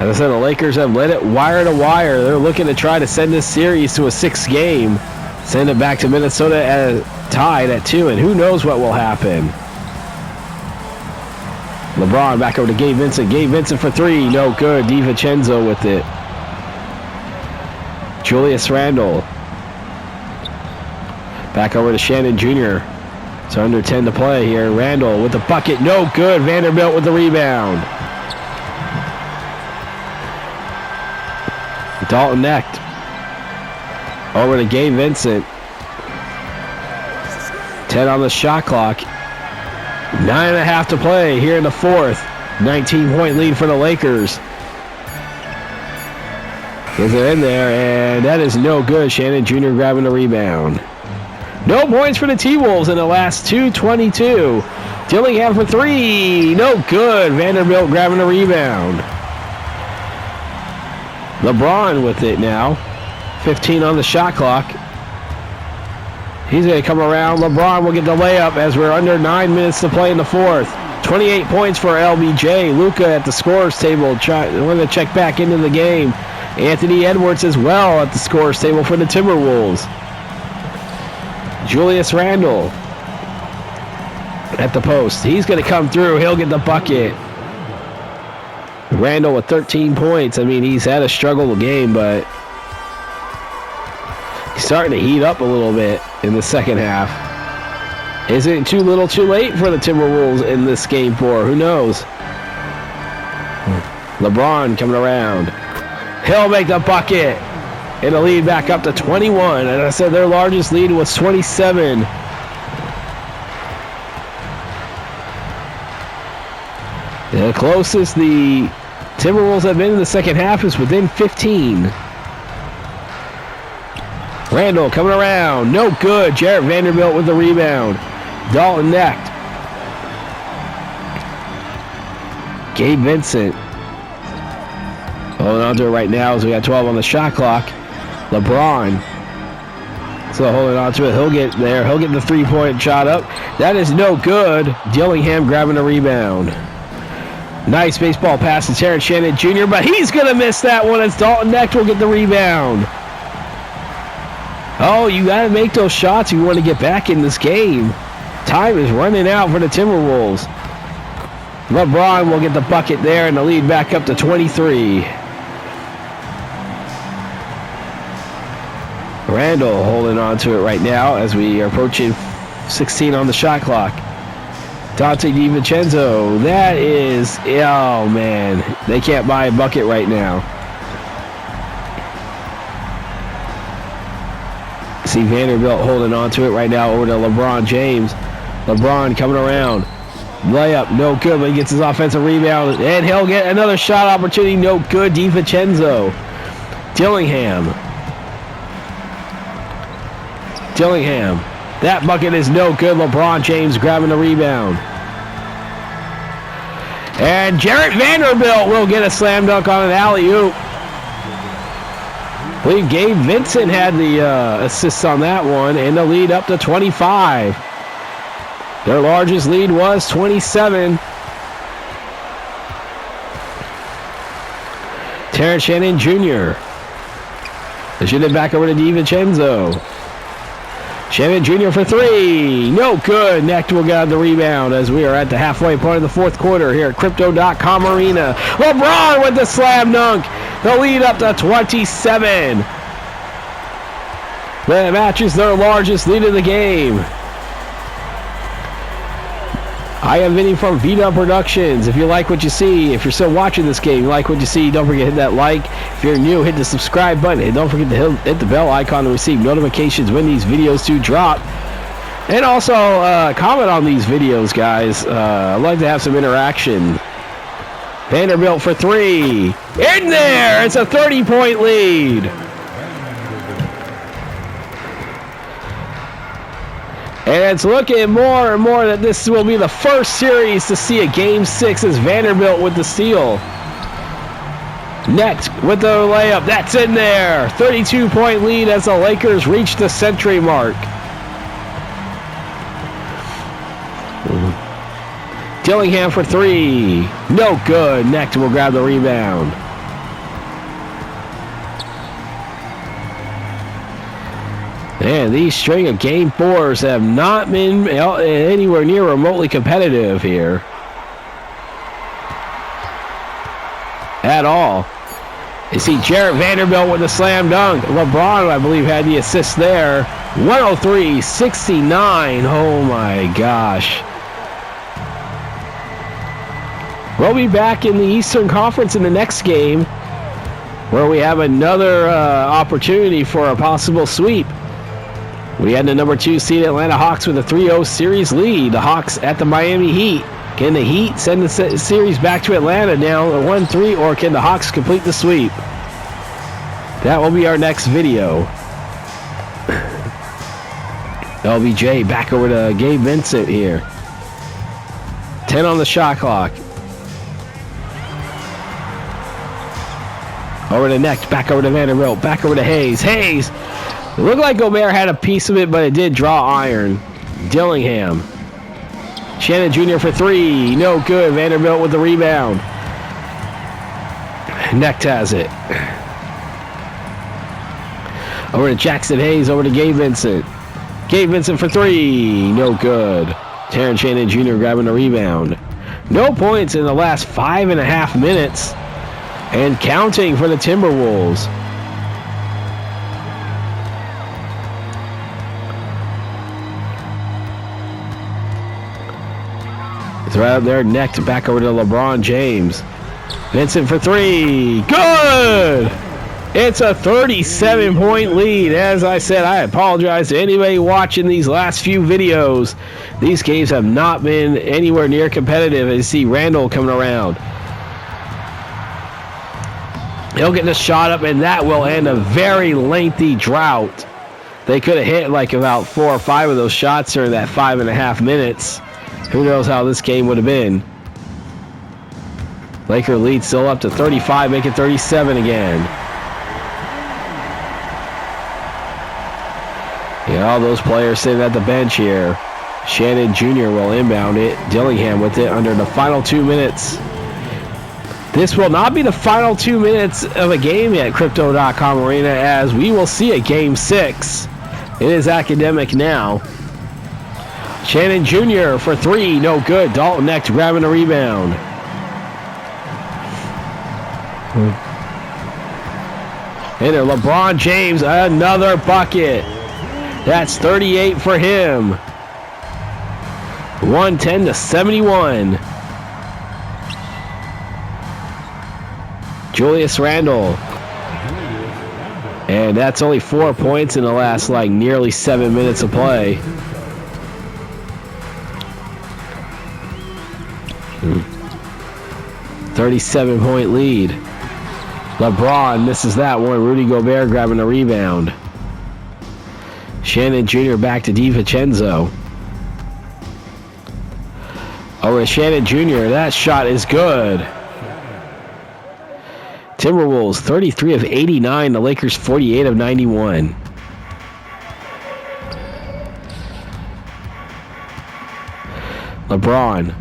Speaker 1: As I said, the Lakers have led it wire to wire. They're looking to try to send this series to a 6th game. Send it back to Minnesota tied at 2, and who knows what will happen. LeBron back over to Gabe Vincent. Gabe Vincent for 3. No good. DiVincenzo with it. Julius Randle. Back over to Shannon Jr. So under 10 to play here. Randle with the bucket. No good. Vanderbilt with the rebound. Dalton Necht. Over to Gabe Vincent. 10 on the shot clock. 9.5 to play here in the 4th. 19-point lead for the Lakers. Gets it in there, and that is no good. Shannon Jr. grabbing the rebound. No points for the T-Wolves in the last 2:22. Dillingham for 3. No good. Vanderbilt grabbing the rebound. LeBron with it now. 15 on the shot clock. He's going to come around. LeBron will get the layup as we're under 9 minutes to play in the 4th. 28 points for LBJ. Luka at the scorer's table wanting to check back into the game. Anthony Edwards as well at the scorer's table for the Timberwolves. Julius Randle at the post. He's going to come through. He'll get the bucket. Randle with 13 points. I mean, he's had a struggle game, but he's starting to heat up a little bit in the second half. Is it too little too late for the Timberwolves in this game 4? Who knows? LeBron coming around. He'll make the bucket. And the lead back up to 21. And I said their largest lead was 27. The closest the Timberwolves have been in the second half is within 15. Randle coming around. No good. Jarrett Vanderbilt with the rebound. Dalton Necht. Gabe Vincent. Holding on to it right now as we got 12 on the shot clock. LeBron. So holding on to it. He'll get there. He'll get the 3-point shot up. That is no good. Dillingham grabbing the rebound. Nice baseball pass to Terrence Shannon Jr., but he's going to miss that one as Dalton Necht will get the rebound. Oh, you got to make those shots if you want to get back in this game. Time is running out for the Timberwolves. LeBron will get the bucket there and the lead back up to 23. Randle holding on to it right now as we are approaching 16 on the shot clock. Dante DiVincenzo, that is, oh man, they can't buy a bucket right now. See Vanderbilt holding on to it right now over to LeBron James. LeBron coming around. Layup, no good, but he gets his offensive rebound, and he'll get another shot opportunity, no good. DiVincenzo. Dillingham. That bucket is no good. LeBron James grabbing the rebound. And Jarrett Vanderbilt will get a slam dunk on an alley-oop. I believe Gabe Vincent had the assists on that one, and the lead up to 25. Their largest lead was 27. Terrence Shannon Jr. They should have back over to DiVincenzo. Shannon Jr. for 3. No good. Necht will get the rebound as we are at the halfway point of the 4th quarter here at Crypto.com Arena. LeBron with the slam dunk. The lead up to 27. That matches their largest lead of the game. I am Vinny from vdubproductions. If you like what you see, if you're still watching this game, you like what you see, don't forget to hit that like. If you're new, hit the subscribe button. And don't forget to hit the bell icon to receive notifications when these videos do drop. And also, comment on these videos, guys. I'd like to have some interaction. Vanderbilt for 3. In there! It's a 30-point lead. And it's looking more and more that this will be the first series to see a Game 6 as Vanderbilt with the steal. Next with the layup. That's in there. 32-point lead as the Lakers reach the century mark. Dillingham for three. No good. Next will grab the rebound. Man, these string of Game 4s have not been anywhere near remotely competitive here. At all. You see Jarrett Vanderbilt with a slam dunk. LeBron, I believe, had the assist there. 103-69. Oh, my gosh. We'll be back in the Eastern Conference in the next game, where we have another opportunity for a possible sweep. We had the number 2 seed Atlanta Hawks with a 3-0 series lead. The Hawks at the Miami Heat. Can the Heat send the series back to Atlanta now at 1-3, or can the Hawks complete the sweep? That will be our next video. LBJ back over to Gabe Vincent here. 10 on the shot clock. Over to Necht, back over to Vanderbilt, back over to Hayes. Hayes! It looked like Gobert had a piece of it, but it did draw iron. Dillingham. Shannon Jr. for three. No good. Vanderbilt with the rebound. Necht has it. Over to Jackson Hayes, over to Gabe Vincent. Gabe Vincent for three. No good. Terrence Shannon Jr. grabbing the rebound. No points in the last 5.5 minutes. And counting for the Timberwolves. It's right up there. Next, back over to LeBron James. Vincent for three. Good! It's a 37-point lead. As I said, I apologize to anybody watching these last few videos. These games have not been anywhere near competitive. You see Randall coming around. He'll get the shot up, and that will end a very lengthy drought. They could have hit like about 4 or 5 of those shots during that 5.5 minutes. Who knows how this game would have been. Laker lead still up to 35, make it 37 again. Yeah, all those players sitting at the bench here. Shannon Jr. will inbound it. Dillingham with it under the final 2 minutes. This will not be the final 2 minutes of a game at Crypto.com Arena, as we will see a Game 6. It is academic now. Shannon Jr. for three, no good. Dalton Necht grabbing a rebound. And there, LeBron James, another bucket. That's 38 for him. 110-71. Julius Randle. And that's only 4 points in the last nearly 7 minutes of play. 37-point lead. LeBron misses that one. Rudy Gobert grabbing the rebound. Shannon Jr. back to DiVincenzo. Over to Shannon Jr. That shot is good. Timberwolves 33 of 89. The Lakers 48 of 91. LeBron.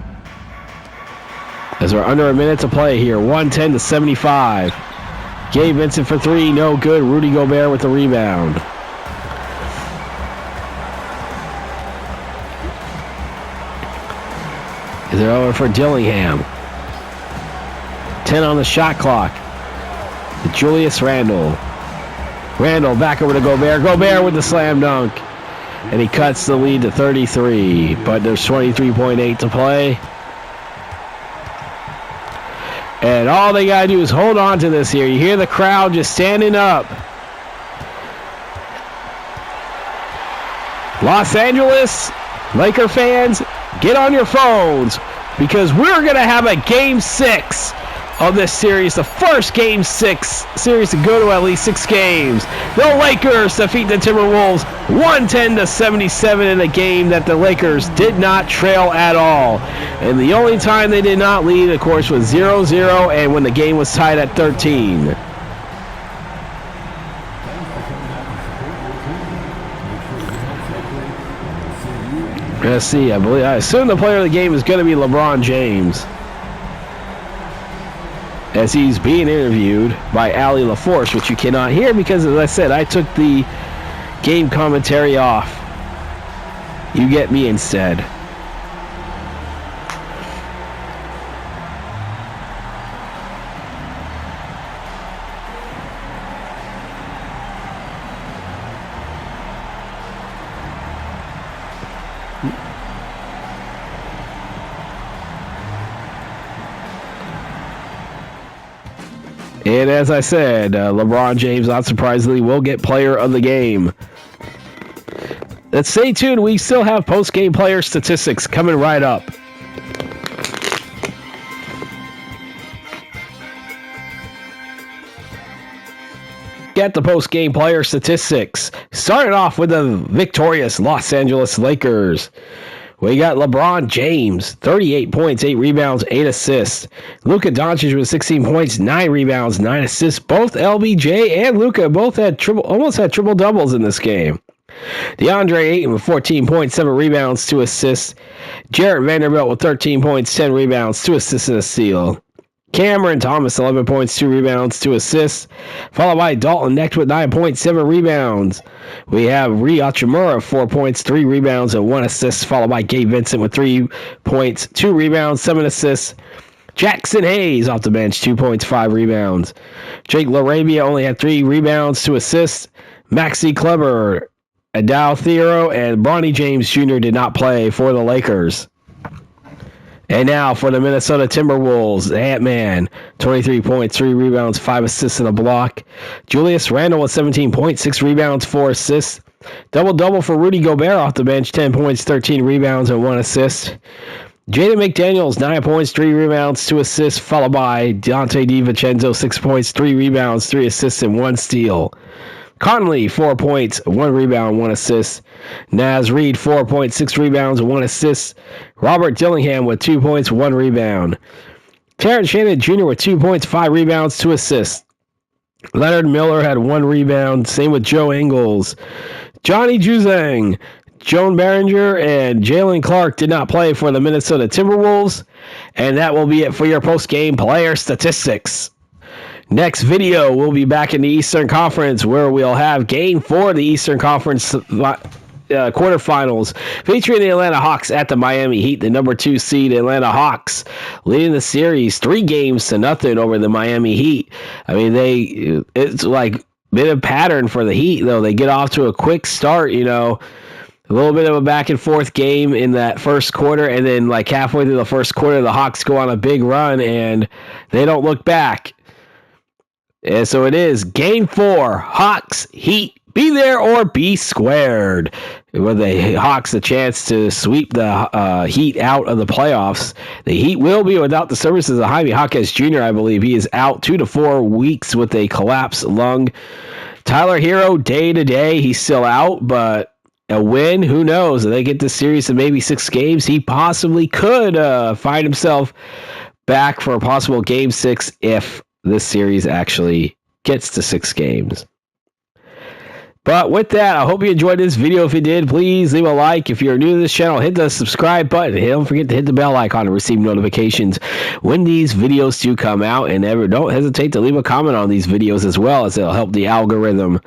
Speaker 1: As we're under a minute to play here. 110-75. Gabe Vincent for three. No good. Rudy Gobert with the rebound. Is it over for Dillingham? 10 on the shot clock. Julius Randle. Randle back over to Gobert. Gobert with the slam dunk. And he cuts the lead to 33. But there's 23.8 to play. And all they got to do is hold on to this here. You hear the crowd just standing up. Los Angeles, Laker fans, get on your phones, because we're going to have a Game 6 of this series, the first Game 6 series to go to at least 6 games. The Lakers defeat the Timberwolves 110-77 in a game that the Lakers did not trail at all. And the only time they did not lead, of course, was 0-0 and when the game was tied at 13. Let's see, I assume the player of the game is going to be LeBron James, as he's being interviewed by Allie LaForce, which you cannot hear because, as I said, I took the game commentary off. You get me instead. And as I said, LeBron James, not surprisingly, will get player of the game. Let's stay tuned. We still have post-game player statistics coming right up. Get the post-game player statistics. Started off with the victorious Los Angeles Lakers. We got LeBron James, 38 points, 8 rebounds, 8 assists. Luka Doncic with 16 points, 9 rebounds, 9 assists. Both LBJ and Luka both had almost had triple doubles in this game. DeAndre Ayton with 14 points, 7 rebounds, 2 assists. Jarrett Vanderbilt with 13 points, 10 rebounds, 2 assists and a steal. Cameron Thomas, 11 points, 2 rebounds, 2 assists. Followed by Dalton Knecht with 9 points, 7 rebounds. We have Rui Hachimura, 4 points, 3 rebounds, and 1 assist. Followed by Gabe Vincent with 3 points, 2 rebounds, 7 assists. Jackson Hayes off the bench, 2 points, 5 rebounds. Jake LaRavia only had 3 rebounds, 2 assists. Maxi Kleber, Adao Theoro, and Bronny James Jr. did not play for the Lakers. And now for the Minnesota Timberwolves, the Ant-Man, 23 points, 3 rebounds, 5 assists and a block. Julius Randle with 17 points, 6 rebounds, 4 assists. Double-double for Rudy Gobert off the bench, 10 points, 13 rebounds, and 1 assist. Jaden McDaniels, 9 points, 3 rebounds, 2 assists, followed by Dante DiVincenzo, 6 points, 3 rebounds, 3 assists, and 1 steal. Conley, 4 points, 1 rebound, 1 assist. Naz Reid, 4 points, 6 rebounds, 1 assist. Robert Dillingham with 2 points, 1 rebound. Terrence Shannon Jr. with 2 points, 5 rebounds, 2 assists. Leonard Miller had 1 rebound. Same with Joe Ingles. Johnny Juzang, Joan Behringer, and Jalen Clark did not play for the Minnesota Timberwolves. And that will be it for your post-game player statistics. Next video, we'll be back in the Eastern Conference where we'll have Game 4 of the Eastern Conference quarterfinals featuring the Atlanta Hawks at the Miami Heat. The number 2 seed Atlanta Hawks leading the series 3-0 over the Miami Heat. I mean, it's like been a pattern for the Heat, though. They get off to a quick start, you know. A little bit of a back and forth game in that first quarter, and then like halfway through the first quarter, the Hawks go on a big run, and they don't look back. And so it is Game 4, Hawks, Heat, be there or be squared. With the Hawks a chance to sweep the Heat out of the playoffs. The Heat will be without the services of Jaime Jaquez Jr., I believe. He is out 2 to 4 weeks with a collapsed lung. Tyler Hero, day to day, he's still out, but a win, who knows? If they get this series to maybe 6 games, he possibly could find himself back for a possible Game 6 if this series actually gets to 6 games. But with that, I hope you enjoyed this video. If you did, please leave a like. If you're new to this channel, hit the subscribe button. Don't forget to hit the bell icon to receive notifications when these videos do come out. And don't hesitate to leave a comment on these videos as well, as it'll help the algorithm.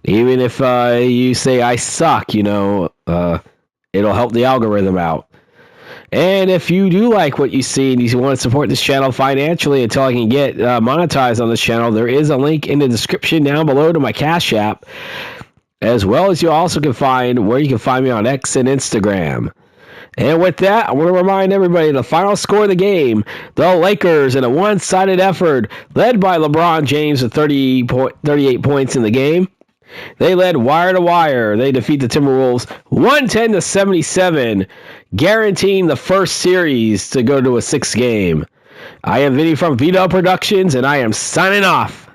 Speaker 1: Even if you say I suck, it'll help the algorithm out. And if you do like what you see and you want to support this channel financially until I can get monetized on this channel, there is a link in the description down below to my Cash App, as well as you also can find where you can find me on X and Instagram. And with that, I want to remind everybody the final score of the game, the Lakers in a one-sided effort led by LeBron James with 38 points in the game. They led wire to wire. They defeat the Timberwolves 110-77, guaranteeing the first series to go to a 6 game. I am Vinny from VDub Productions, and I am signing off.